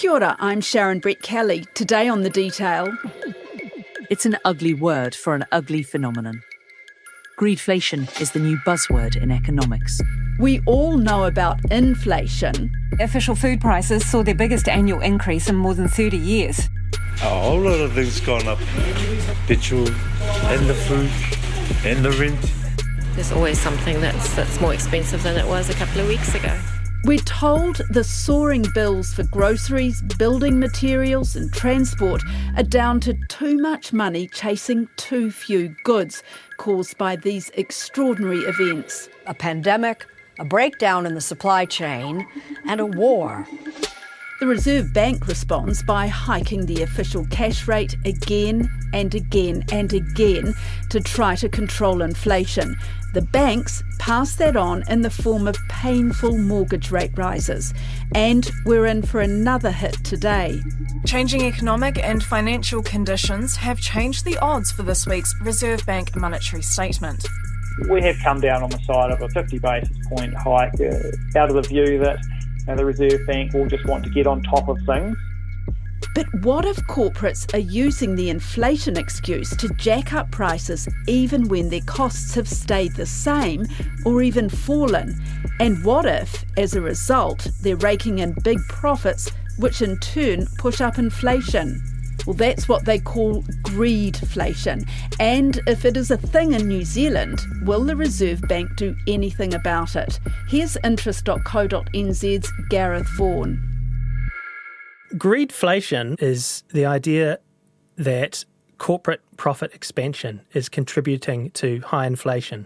Kia ora, I'm Sharon Brett Kelly. Today on The Detail. It's an ugly word for an ugly phenomenon. Greedflation is the new buzzword in economics. We all know about inflation. Official food prices saw their biggest annual increase in more than 30 years. A whole lot of things gone up. Petrol, and the food, and the rent. There's always something that's more expensive than it was a couple of weeks ago. We're told the soaring bills for groceries, building materials and transport are down to too much money chasing too few goods, caused by these extraordinary events. A pandemic, a breakdown in the supply chain, and a war. The Reserve Bank responds by hiking the official cash rate again and again and again to try to control inflation. The banks pass that on in the form of painful mortgage rate rises. And we're in for another hit today. Changing economic and financial conditions have changed the odds for this week's Reserve Bank monetary statement. We have come down on the side of a 50 basis point hike out of the view that the Reserve Bank will just want to get on top of things. But what if corporates are using the inflation excuse to jack up prices even when their costs have stayed the same or even fallen? And what if, as a result, they're raking in big profits, which in turn push up inflation? Well, that's what they call greedflation. And if it is a thing in New Zealand, will the Reserve Bank do anything about it? Here's interest.co.nz's Gareth Vaughan. Greedflation is the idea that corporate profit expansion is contributing to high inflation.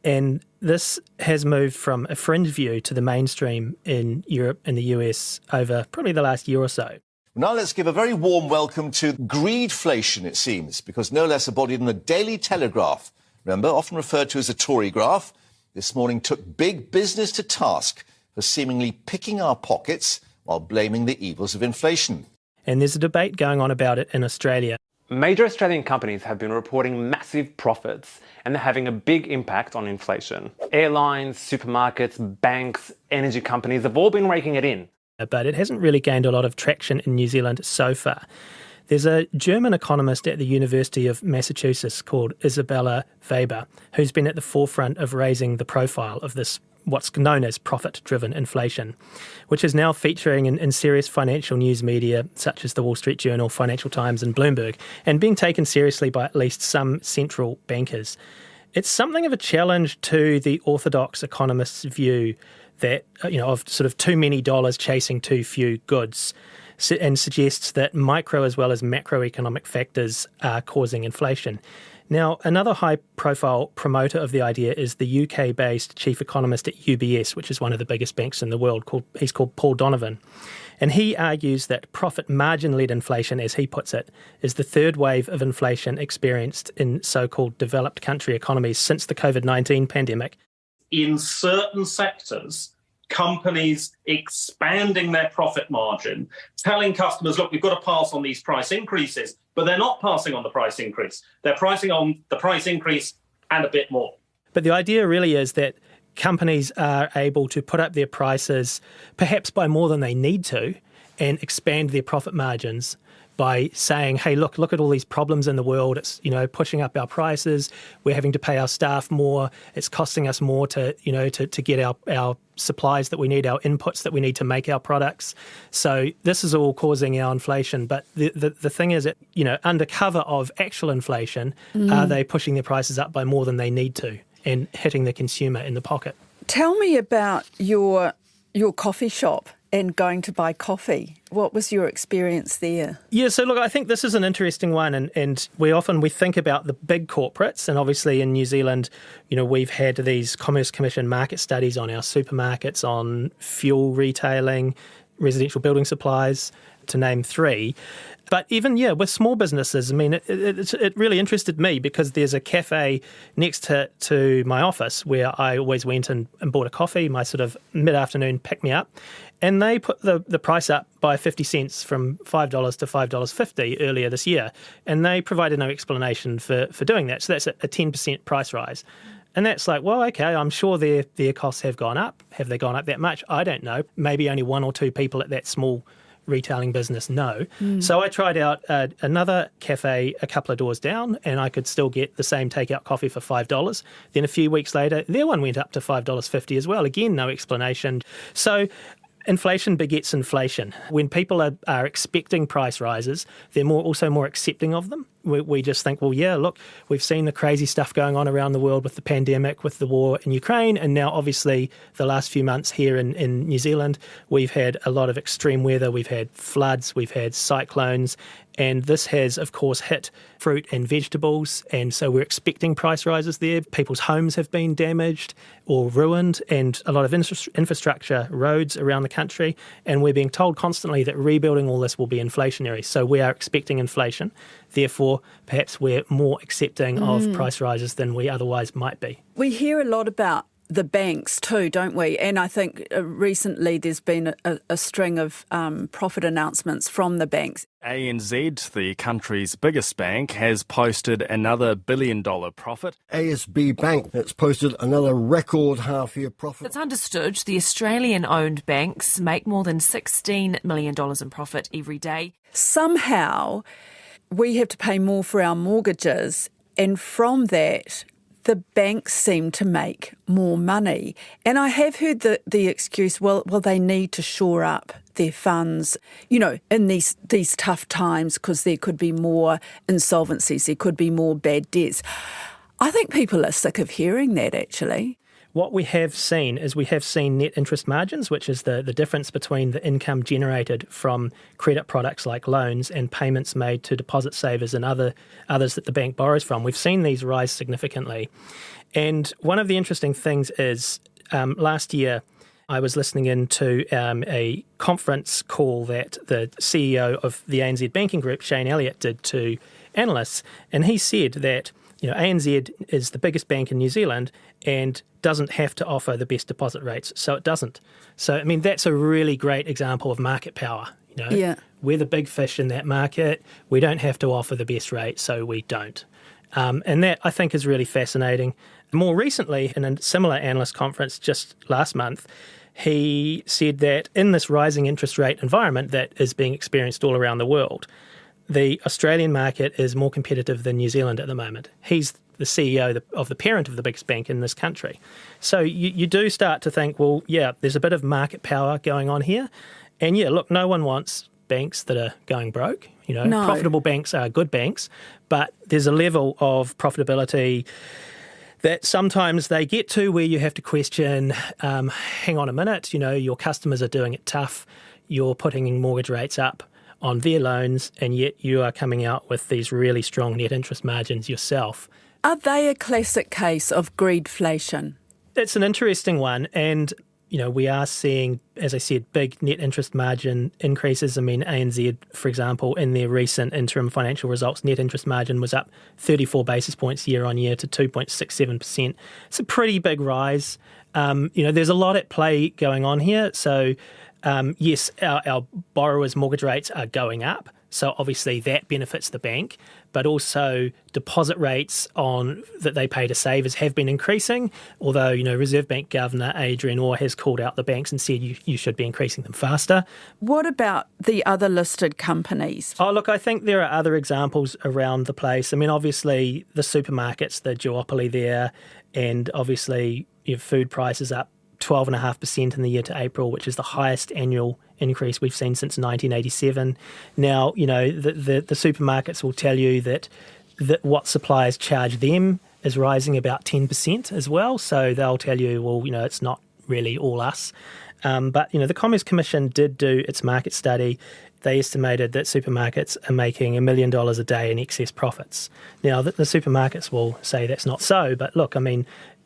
And this has moved from a fringe view to the mainstream in Europe and the US over probably the last year or so. Now let's give a very warm welcome to greedflation, it seems, because no less embodied in the Daily Telegraph. Remember, often referred to as a Tory graph, this morning took big business to task for seemingly picking our pockets while blaming the evils of inflation. And there's a debate going on about it in Australia. Major Australian companies have been reporting massive profits and they're having a big impact on inflation. Airlines, supermarkets, banks, energy companies have all been raking it in. But it hasn't really gained a lot of traction in New Zealand so far. There's a German economist at the University of Massachusetts called Isabella Weber, who's been at the forefront of raising the profile of this what's known as profit-driven inflation, which is now featuring in serious financial news media such as the Wall Street Journal, Financial Times and Bloomberg, and being taken seriously by at least some central bankers. It's something of a challenge to the orthodox economists' view that, of sort of too many dollars chasing too few goods, and suggests that micro as well as macroeconomic factors are causing inflation. Now, another high-profile promoter of the idea is the UK-based chief economist at UBS, which is one of the biggest banks in the world. He's called Paul Donovan. And he argues that profit margin-led inflation, as he puts it, is the third wave of inflation experienced in so-called developed country economies since the COVID-19 pandemic. In certain sectors, companies expanding their profit margin, telling customers, look, we've got to pass on these price increases, but they're not passing on the price increase. They're pricing on the price increase and a bit more. But the idea really is that companies are able to put up their prices perhaps by more than they need to and expand their profit margins by saying, hey, look at all these problems in the world. It's, pushing up our prices. We're having to pay our staff more. It's costing us more to get our supplies that we need, our inputs that we need to make our products. So this is all causing our inflation. But the thing is that, under cover of actual inflation, are they pushing their prices up by more than they need to and hitting the consumer in the pocket? Tell me about your coffee shop and going to buy coffee. What was your experience there? Yeah, so look, I think this is an interesting one, and we think about the big corporates, and obviously in New Zealand, we've had these Commerce Commission market studies on our supermarkets, on fuel retailing, residential building supplies, to name three. But even, with small businesses, I mean, it really interested me because there's a cafe next to my office where I always went and bought a coffee, my sort of mid-afternoon pick-me-up, and they put the price up by 50 cents from $5 to $5.50 earlier this year, and they provided no explanation for doing that. So that's a 10% price rise. And that's like, well, okay, I'm sure their costs have gone up. Have they gone up that much? I don't know. Maybe only one or two people at that small retailing business know. So I tried out another cafe a couple of doors down, and I could still get the same takeout coffee for $5. Then a few weeks later, their one went up to $5.50 as well. Again, no explanation. So inflation begets inflation. When people are expecting price rises, they're also more accepting of them. We just think, well, yeah, look, we've seen the crazy stuff going on around the world with the pandemic, with the war in Ukraine, and now obviously the last few months here in New Zealand, we've had a lot of extreme weather, we've had floods, we've had cyclones, and this has, of course, hit fruit and vegetables, and so we're expecting price rises there. People's homes have been damaged or ruined, and a lot of infrastructure, roads around the country, and we're being told constantly that rebuilding all this will be inflationary. So we are expecting inflation. Therefore, perhaps we're more accepting of price rises than we otherwise might be. We hear a lot about the banks too, don't we? And I think recently there's been a string of profit announcements from the banks. ANZ, the country's biggest bank, has posted another $1 billion profit. ASB Bank has posted another record half-year profit. It's understood the Australian-owned banks make more than $16 million in profit every day. Somehow we have to pay more for our mortgages, and from that the banks seem to make more money. And I have heard the excuse, well, they need to shore up their funds, in these tough times because there could be more insolvencies, there could be more bad debts. I think people are sick of hearing that, actually. What we have seen is net interest margins, which is the difference between the income generated from credit products like loans and payments made to deposit savers and others that the bank borrows from. We've seen these rise significantly. And one of the interesting things is last year I was listening into a conference call that the CEO of the ANZ Banking Group, Shane Elliott, did to analysts, and he said that ANZ is the biggest bank in New Zealand and doesn't have to offer the best deposit rates, so it doesn't. So, that's a really great example of market power. We're the big fish in that market. We don't have to offer the best rate, so we don't. And that, I think, is really fascinating. More recently, in a similar analyst conference just last month, he said that in this rising interest rate environment that is being experienced all around the world, the Australian market is more competitive than New Zealand at the moment. He's the CEO of the parent of the biggest bank in this country. So you do start to think, well, yeah, there's a bit of market power going on here. And yeah, look, no one wants banks that are going broke. No. Profitable banks are good banks, but there's a level of profitability that sometimes they get to where you have to question, hang on a minute, your customers are doing it tough, you're putting mortgage rates up on their loans, and yet you are coming out with these really strong net interest margins yourself. Are they a classic case of greedflation? It's an interesting one, and we are seeing, as I said, big net interest margin increases. ANZ, for example, in their recent interim financial results, net interest margin was up 34 basis points year on year to 2.67%. It's a pretty big rise. There's a lot at play going on here. So, yes, our borrowers' mortgage rates are going up. So obviously that benefits the bank, but also deposit rates that they pay to savers have been increasing, although, Reserve Bank Governor Adrian Orr has called out the banks and said you should be increasing them faster. What about the other listed companies? Oh, look, I think there are other examples around the place. Obviously the supermarkets, the duopoly there, and obviously food prices up 12.5% in the year to April, which is the highest annual increase we've seen since 1987. Now, the supermarkets will tell you that what suppliers charge them is rising about 10% as well. So they'll tell you, well, it's not really all us. But the Commerce Commission did do its market study. They estimated that supermarkets are making $1 million a day in excess profits. Now, the supermarkets will say that's not so, but look,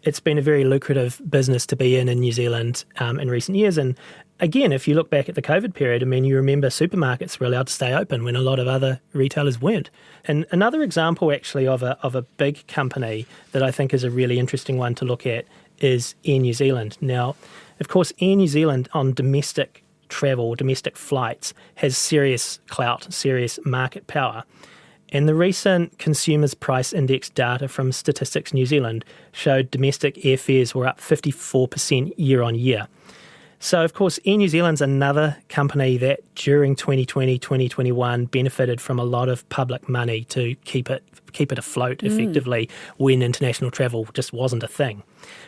it's been a very lucrative business to be in New Zealand in recent years. And again, if you look back at the COVID period, you remember supermarkets were allowed to stay open when a lot of other retailers weren't. And another example actually of a big company that I think is a really interesting one to look at is Air New Zealand. Now, of course, Air New Zealand on domestic travel, domestic flights, has serious clout, serious market power. And the recent Consumers Price Index data from Statistics New Zealand showed domestic airfares were up 54% year on year. So, of course, Air New Zealand's another company that during 2020, 2021 benefited from a lot of public money to keep it afloat effectively when international travel just wasn't a thing.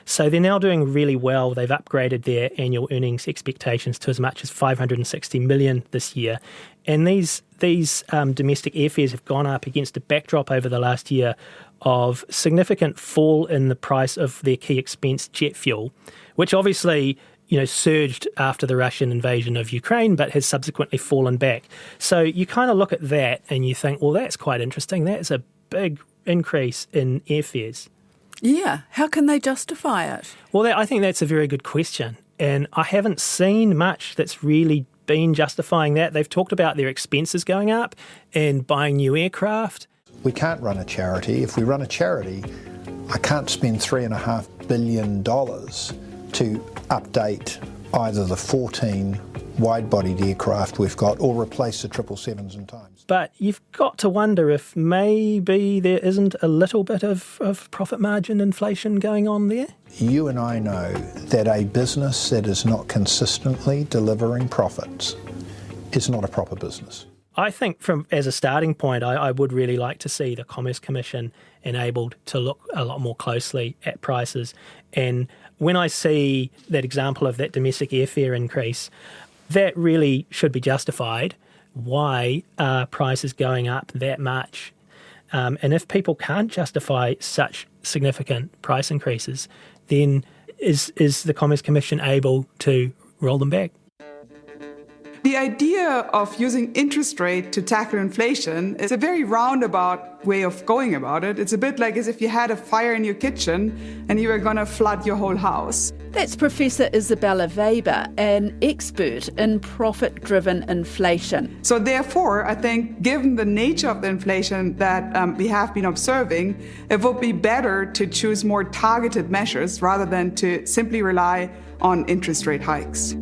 So they're now doing really well. They've upgraded their annual earnings expectations to as much as $560 million this year. And these domestic airfares have gone up against a backdrop over the last year of significant fall in the price of their key expense, jet fuel, which obviously surged after the Russian invasion of Ukraine, but has subsequently fallen back. So you kind of look at that and you think, well, that's quite interesting. That's a big increase in airfares. Yeah, how can they justify it? Well, I think that's a very good question. And I haven't seen much that's really been justifying that. They've talked about their expenses going up and buying new aircraft. We can't run a charity. If we run a charity, I can't spend $3.5 billion to update either the 14 wide-bodied aircraft we've got or replace the 777s in time. But you've got to wonder if maybe there isn't a little bit of profit margin inflation going on there. You and I know that a business that is not consistently delivering profits is not a proper business. I think as a starting point, I would really like to see the Commerce Commission enabled to look a lot more closely at prices. And when I see that example of that domestic airfare increase, that really should be justified. Why are prices going up that much? And if people can't justify such significant price increases, then is the Commerce Commission able to roll them back? The idea of using interest rate to tackle inflation is a very roundabout way of going about it. It's a bit like as if you had a fire in your kitchen and you were going to flood your whole house. That's Professor Isabella Weber, an expert in profit-driven inflation. So therefore, I think given the nature of the inflation that we have been observing, it would be better to choose more targeted measures rather than to simply rely on interest rate hikes.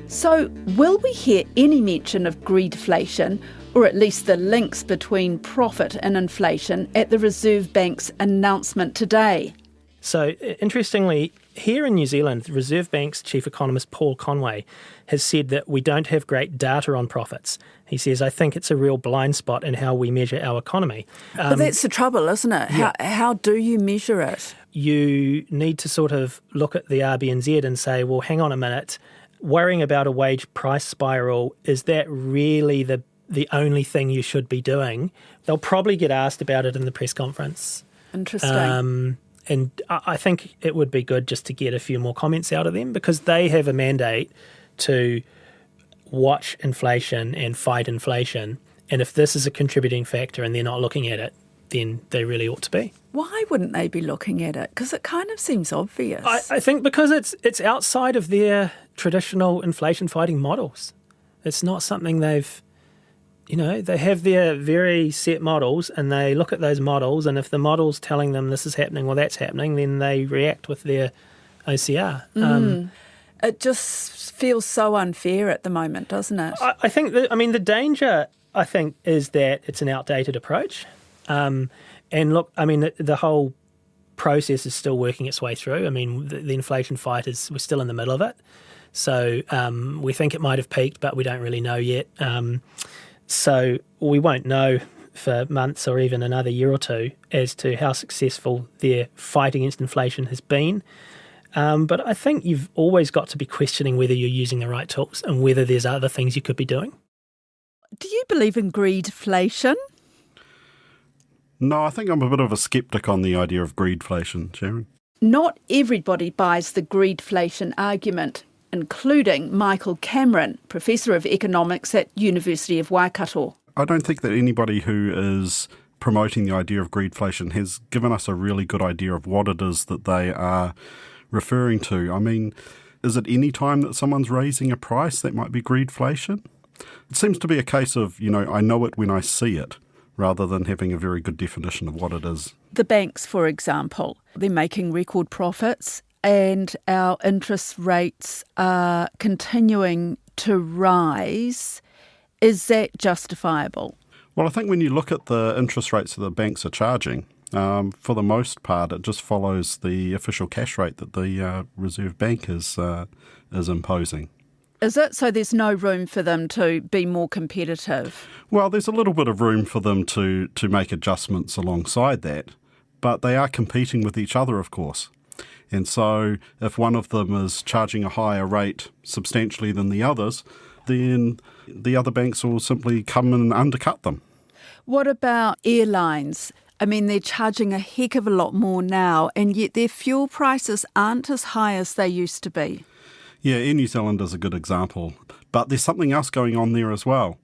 So, will we hear any mention of greedflation, or at least the links between profit and inflation, at the Reserve Bank's announcement today? So, interestingly, here in New Zealand, the Reserve Bank's chief economist Paul Conway has said that we don't have great data on profits. He says, I think it's a real blind spot in how we measure our economy. But that's the trouble, isn't it? Yeah. How do you measure it? You need to sort of look at the RBNZ and say, well, hang on a minute, worrying about a wage price spiral, is that really the only thing you should be doing? They'll probably get asked about it in the press conference. Interesting. And I think it would be good just to get a few more comments out of them, because they have a mandate to watch inflation and fight inflation. And if this is a contributing factor and they're not looking at it, then they really ought to be. Why wouldn't they be looking at it? Because it kind of seems obvious. I think because it's outside of their traditional inflation fighting models. It's not something they have their very set models and they look at those models, and if the model's telling them this is happening or that's happening, then they react with their OCR. It just feels so unfair at the moment, doesn't it? I think the danger, I think, is that it's an outdated approach. And look, the whole process is still working its way through. The inflation fight we're still in the middle of it. So we think it might have peaked, but we don't really know yet. So we won't know for months or even another year or two as to how successful their fight against inflation has been. But I think you've always got to be questioning whether you're using the right tools and whether there's other things you could be doing. Do you believe in greedflation? No, I think I'm a bit of a sceptic on the idea of greedflation, Sharon. Not everybody buys the greedflation argument, including Michael Cameron, Professor of Economics at University of Waikato. I don't think that anybody who is promoting the idea of greedflation has given us a really good idea of what it is that they are referring to. Is it any time that someone's raising a price that might be greedflation? It seems to be a case of, I know it when I see it, rather than having a very good definition of what it is. The banks, for example, they're making record profits and our interest rates are continuing to rise. Is that justifiable? Well, I think when you look at the interest rates that the banks are charging, For the most part, it just follows the official cash rate that the Reserve Bank is imposing. Is it? So there's no room for them to be more competitive? Well, there's a little bit of room for them to make adjustments alongside that, but they are competing with each other, of course. And so if one of them is charging a higher rate substantially than the others, then the other banks will simply come and undercut them. What about airlines? I mean, they're charging a heck of a lot more now, and yet their fuel prices aren't as high as they used to be. Yeah, Air New Zealand is a good example. But there's something else going on there as well.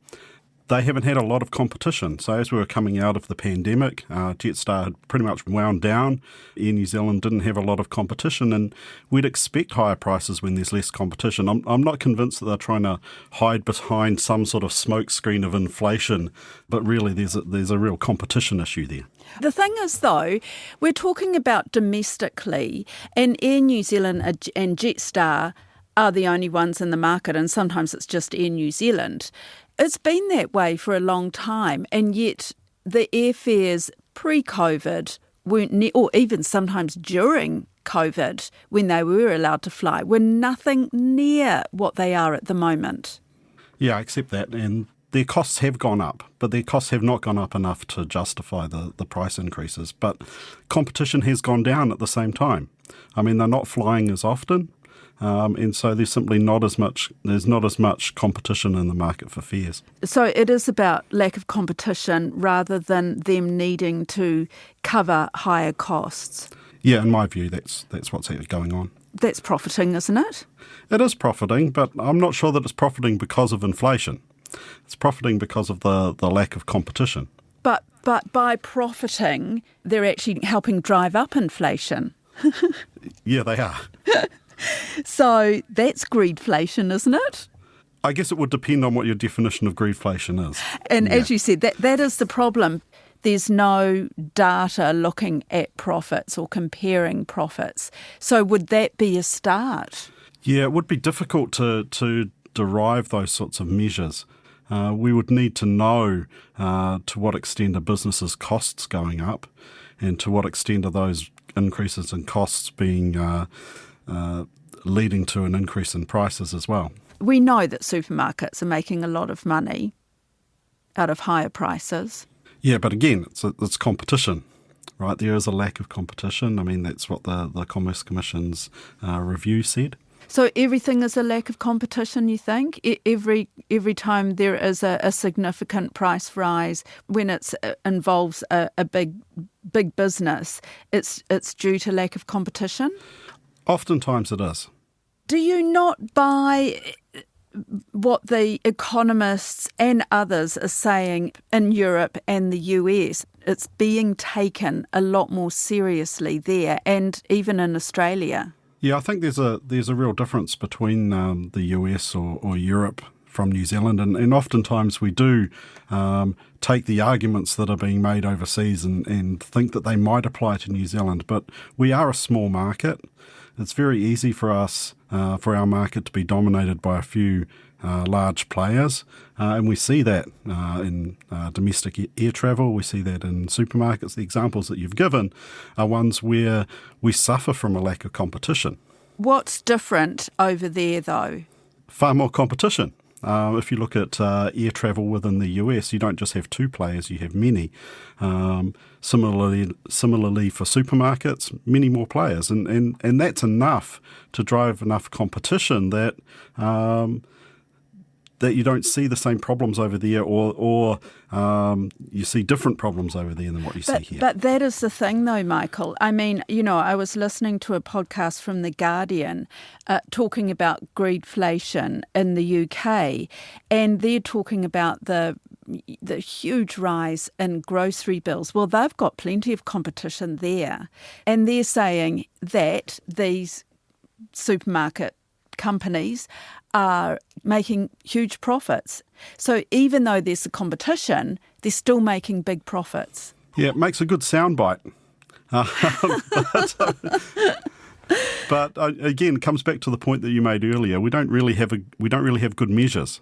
They haven't had a lot of competition. So as we were coming out of the pandemic, Jetstar had pretty much wound down. Air New Zealand didn't have a lot of competition, and we'd expect higher prices when there's less competition. I'm not convinced that they're trying to hide behind some sort of smokescreen of inflation, but really there's a real competition issue there. The thing is, though, we're talking about domestically, and Air New Zealand and Jetstar are the only ones in the market, and sometimes it's just Air New Zealand. It's been that way for a long time, and yet the airfares pre-COVID weren't, or even sometimes during COVID, when they were allowed to fly, were nothing near what they are at the moment. Yeah, I accept that, and their costs have gone up, but their costs have not gone up enough to justify the price increases. But competition has gone down at the same time. I mean, they're not flying as often. And so there's simply not as much competition in the market for fares. So it is about lack of competition rather than them needing to cover higher costs. Yeah, in my view, that's what's going on. That's profiting, isn't it? It is profiting, but I'm not sure that it's profiting because of inflation. It's profiting because of the lack of competition. But by profiting, they're actually helping drive up inflation. Yeah, they are. So that's greedflation, isn't it? I guess it would depend on what your definition of greedflation is. And as you said, that is the problem. There's no data looking at profits or comparing profits. So would that be a start? Yeah, it would be difficult to derive those sorts of measures. We would need to know to what extent a business's costs going up and to what extent are those increases in costs being leading to an increase in prices as well. We know that supermarkets are making a lot of money out of higher prices. Yeah, but again, it's competition, right? There is a lack of competition. I mean, that's what the Commerce Commission's review said. So everything is a lack of competition, you think? Every time there is a significant price rise, when it involves a big business, it's due to lack of competition? Oftentimes it is. Do you not buy what the economists and others are saying in Europe and the US? It's being taken a lot more seriously there and even in Australia. Yeah, I think there's a real difference between the US or Europe from New Zealand, and oftentimes we do take the arguments that are being made overseas and think that they might apply to New Zealand, but we are a small market. It's very easy for us, for our market to be dominated by a few large players, and we see that in domestic air travel, we see that in supermarkets. The examples that you've given are ones where we suffer from a lack of competition. What's different over there, though? Far more competition. If you look at air travel within the US, you don't just have two players, you have many. Similarly for supermarkets, many more players. And that's enough to drive enough competition that you don't see the same problems over there or you see different problems over there than what you see here. But that is the thing, though, Michael. I mean, I was listening to a podcast from The Guardian talking about greedflation in the UK, and they're talking about the huge rise in grocery bills. Well, they've got plenty of competition there, and they're saying that these supermarket companies are making huge profits. So even though there's a competition, they're still making big profits. Yeah, it makes a good soundbite. But again, it comes back to the point that you made earlier. We don't really have good measures.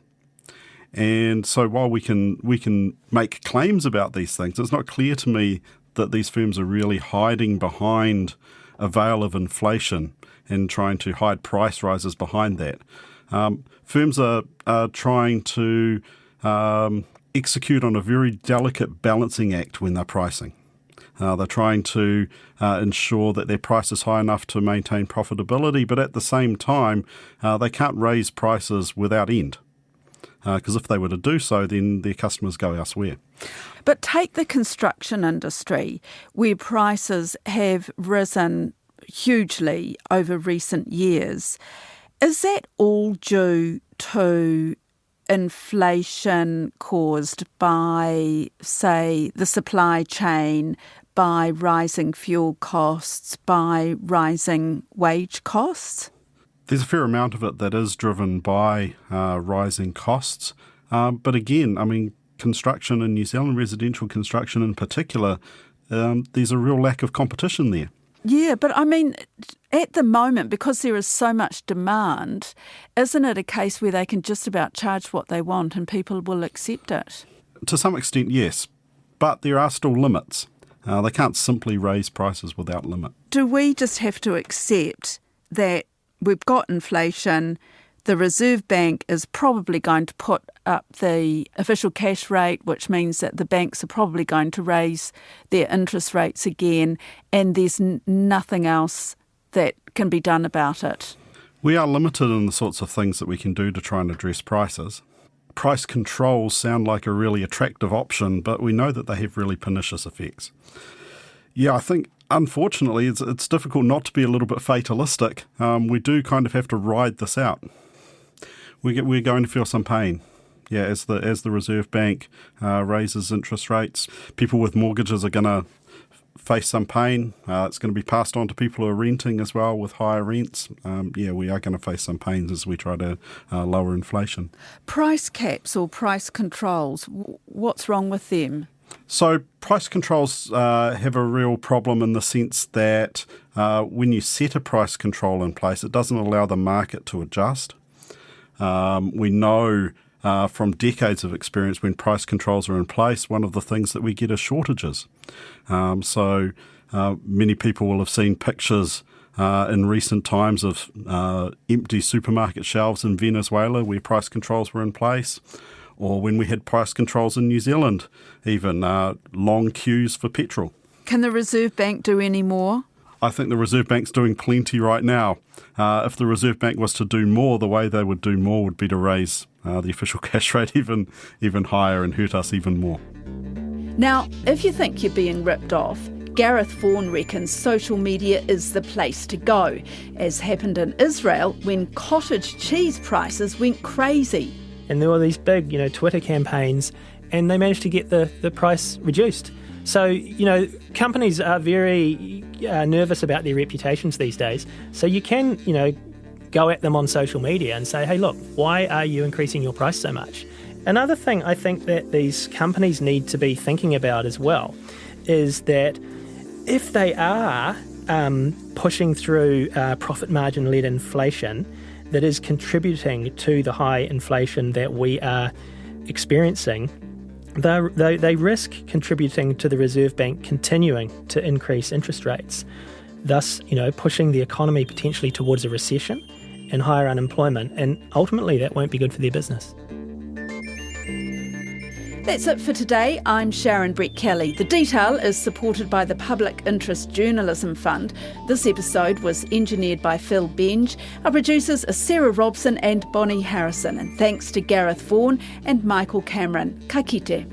And so while we can make claims about these things, it's not clear to me that these firms are really hiding behind a veil of inflation and trying to hide price rises behind that. Firms are trying to execute on a very delicate balancing act when they're pricing. They're trying to ensure that their price is high enough to maintain profitability, but at the same time, they can't raise prices without end. Because if they were to do so, then their customers go elsewhere. But take the construction industry, where prices have risen hugely over recent years. Is that all due to inflation caused by, say, the supply chain, by rising fuel costs, by rising wage costs? There's a fair amount of it that is driven by rising costs. But again, I mean, construction in New Zealand, residential construction in particular, there's a real lack of competition there. Yeah, but I mean, at the moment, because there is so much demand, isn't it a case where they can just about charge what they want and people will accept it? To some extent, yes. But there are still limits. They can't simply raise prices without limit. Do we just have to accept that we've got inflation, the Reserve Bank is probably going to put up the official cash rate, which means that the banks are probably going to raise their interest rates again, and there's nothing else that can be done about it? We are limited in the sorts of things that we can do to try and address prices. Price controls sound like a really attractive option, but we know that they have really pernicious effects. Yeah, I think unfortunately, it's difficult not to be a little bit fatalistic. We do kind of have to ride this out. We're going to feel some pain. Yeah, as the Reserve Bank raises interest rates, people with mortgages are going to face some pain. It's going to be passed on to people who are renting as well with higher rents. We are going to face some pains as we try to lower inflation. Price caps or price controls, what's wrong with them? So price controls have a real problem in the sense that when you set a price control in place, it doesn't allow the market to adjust. We know from decades of experience when price controls are in place, one of the things that we get is shortages. So many people will have seen pictures in recent times of empty supermarket shelves in Venezuela where price controls were in place. Or when we had price controls in New Zealand, even long queues for petrol. Can the Reserve Bank do any more? I think the Reserve Bank's doing plenty right now. If the Reserve Bank was to do more, the way they would do more would be to raise the official cash rate even higher and hurt us even more. Now, if you think you're being ripped off, Gareth Vaughan reckons social media is the place to go, as happened in Israel when cottage cheese prices went crazy. And there were these big, Twitter campaigns, and they managed to get the price reduced. So, companies are very nervous about their reputations these days. So you can, go at them on social media and say, hey, look, why are you increasing your price so much? Another thing I think that these companies need to be thinking about as well is that if they are pushing through profit margin-led inflation that is contributing to the high inflation that we are experiencing, they risk contributing to the Reserve Bank continuing to increase interest rates, thus, pushing the economy potentially towards a recession and higher unemployment, and ultimately that won't be good for their business. That's it for today. I'm Sharon Brett-Kelly. The Detail is supported by the Public Interest Journalism Fund. This episode was engineered by Phil Benge. Our producers are Sarah Robson and Bonnie Harrison. And thanks to Gareth Vaughan and Michael Cameron. Ka kite.